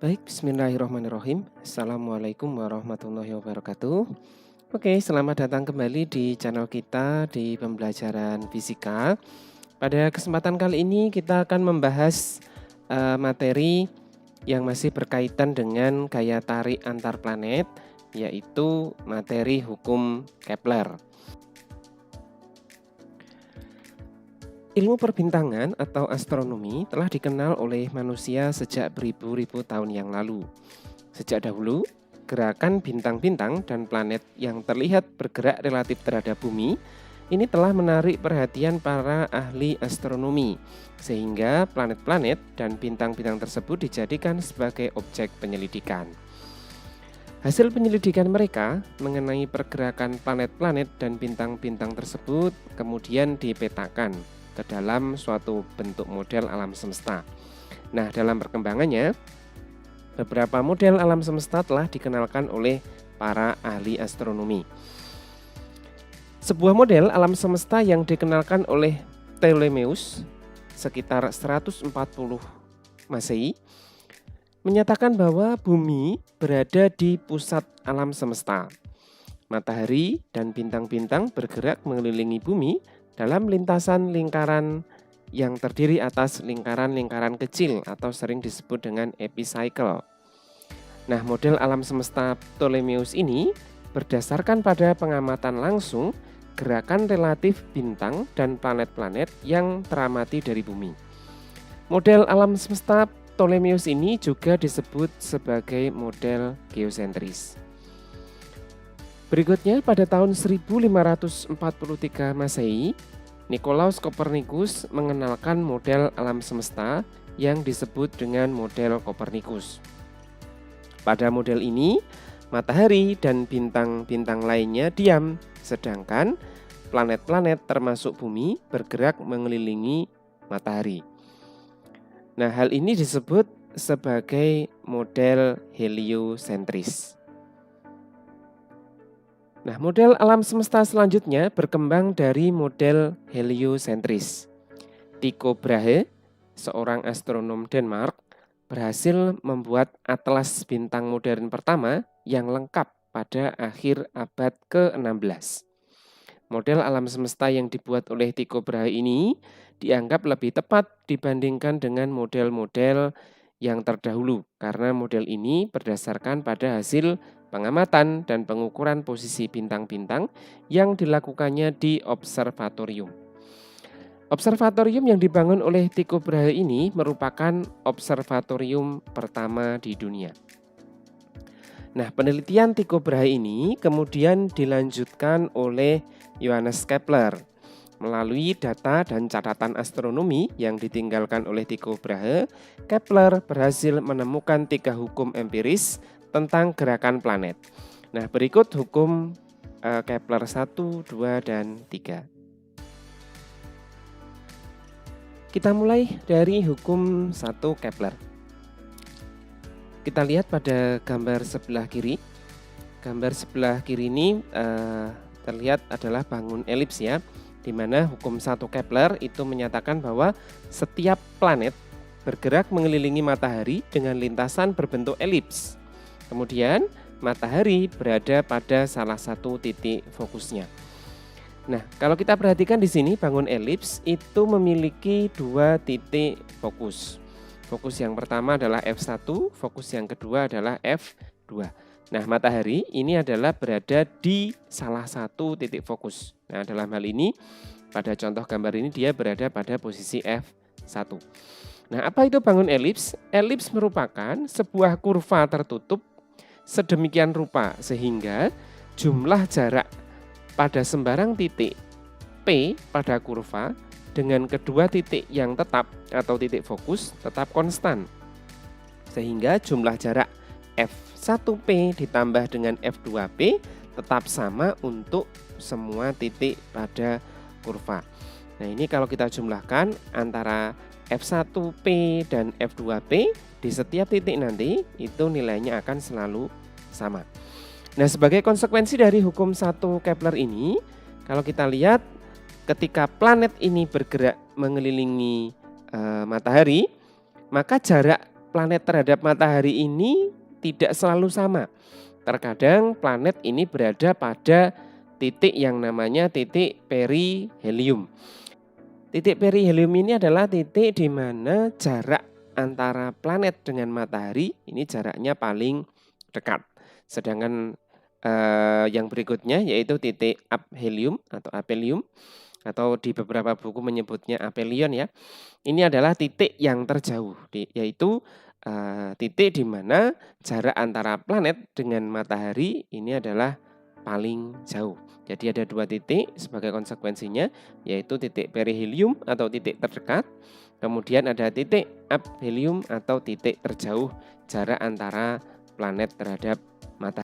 Baik, bismillahirrahmanirrahim. Assalamualaikum warahmatullahi wabarakatuh. Oke, selamat datang kembali di channel kita di pembelajaran fisika. Pada kesempatan kali ini kita akan membahas materi yang masih berkaitan dengan gaya tarik antar planet, yaitu materi hukum Kepler. Ilmu perbintangan atau astronomi telah dikenal oleh manusia sejak beribu-ribu tahun yang lalu. Sejak dahulu, gerakan bintang-bintang dan planet yang terlihat bergerak relatif terhadap bumi ini telah menarik perhatian para ahli astronomi, sehingga planet-planet dan bintang-bintang tersebut dijadikan sebagai objek penyelidikan. Hasil penyelidikan mereka mengenai pergerakan planet-planet dan bintang-bintang tersebut kemudian dipetakan ke dalam suatu bentuk model alam semesta. Nah, dalam perkembangannya, beberapa model alam semesta telah dikenalkan oleh para ahli astronomi. Sebuah model alam semesta yang dikenalkan oleh Ptolemeus sekitar 140 Masehi menyatakan bahwa bumi berada di pusat alam semesta. Matahari dan bintang-bintang bergerak mengelilingi bumi dalam lintasan lingkaran yang terdiri atas lingkaran-lingkaran kecil atau sering disebut dengan epicycle. Nah, model alam semesta Ptolemeus ini berdasarkan pada pengamatan langsung gerakan relatif bintang dan planet-planet yang teramati dari bumi. Model alam semesta Ptolemeus ini juga disebut sebagai model geosentris. Berikutnya, pada tahun 1543 Masehi, Nikolaus Kopernikus mengenalkan model alam semesta yang disebut dengan model Kopernikus. Pada model ini, matahari dan bintang-bintang lainnya diam, sedangkan planet-planet termasuk bumi bergerak mengelilingi matahari. Nah, hal ini disebut sebagai model heliosentris. Nah, model alam semesta selanjutnya berkembang dari model heliosentris. Tycho Brahe, seorang astronom Denmark, berhasil membuat atlas bintang modern pertama yang lengkap pada akhir abad ke-16. Model alam semesta yang dibuat oleh Tycho Brahe ini dianggap lebih tepat dibandingkan dengan model-model yang terdahulu karena model ini berdasarkan pada hasil pengamatan dan pengukuran posisi bintang-bintang yang dilakukannya di observatorium. Observatorium yang dibangun oleh Tycho Brahe ini merupakan observatorium pertama di dunia. Nah, penelitian Tycho Brahe ini kemudian dilanjutkan oleh Johannes Kepler. Melalui data dan catatan astronomi yang ditinggalkan oleh Tycho Brahe, Kepler berhasil menemukan 3 hukum empiris tentang gerakan planet. Nah, berikut hukum Kepler 1, 2, dan 3. Kita mulai dari hukum 1 Kepler. Kita lihat pada gambar sebelah kiri. Gambar sebelah kiri ini terlihat adalah bangun elips ya, di mana hukum 1 Kepler itu menyatakan bahwa setiap planet bergerak mengelilingi matahari dengan lintasan berbentuk elips. Kemudian matahari berada pada salah satu titik fokusnya. Nah, kalau kita perhatikan di sini bangun elips itu memiliki 2 titik fokus. Fokus yang pertama adalah F1, fokus yang kedua adalah F2. Nah, matahari ini adalah berada di salah satu titik fokus. Nah, dalam hal ini pada contoh gambar ini dia berada pada posisi F1. Nah, apa itu bangun elips? Elips merupakan sebuah kurva tertutup sedemikian rupa sehingga jumlah jarak pada sembarang titik P pada kurva dengan kedua titik yang tetap atau titik fokus tetap konstan. Sehingga jumlah jarak F1P ditambah dengan F2P tetap sama untuk semua titik pada kurva. Nah, ini kalau kita jumlahkan antara F1P dan F2P di setiap titik nanti itu nilainya akan selalu sama. Nah, sebagai konsekuensi dari hukum 1 Kepler ini, kalau kita lihat ketika planet ini bergerak mengelilingi matahari, maka jarak planet terhadap matahari ini tidak selalu sama. Terkadang planet ini berada pada titik yang namanya titik perihelium. Titik perihelium ini adalah titik di mana jarak antara planet dengan matahari ini jaraknya paling dekat. Sedangkan yang berikutnya yaitu titik aphelium atau aphelium, atau di beberapa buku menyebutnya aphelion ya. Ini adalah titik yang terjauh, yaitu titik di mana jarak antara planet dengan matahari ini adalah paling jauh. Jadi ada 2 titik sebagai konsekuensinya, yaitu titik perihelium atau titik terdekat, kemudian ada titik aphelium atau titik terjauh, jarak antara planet terhadap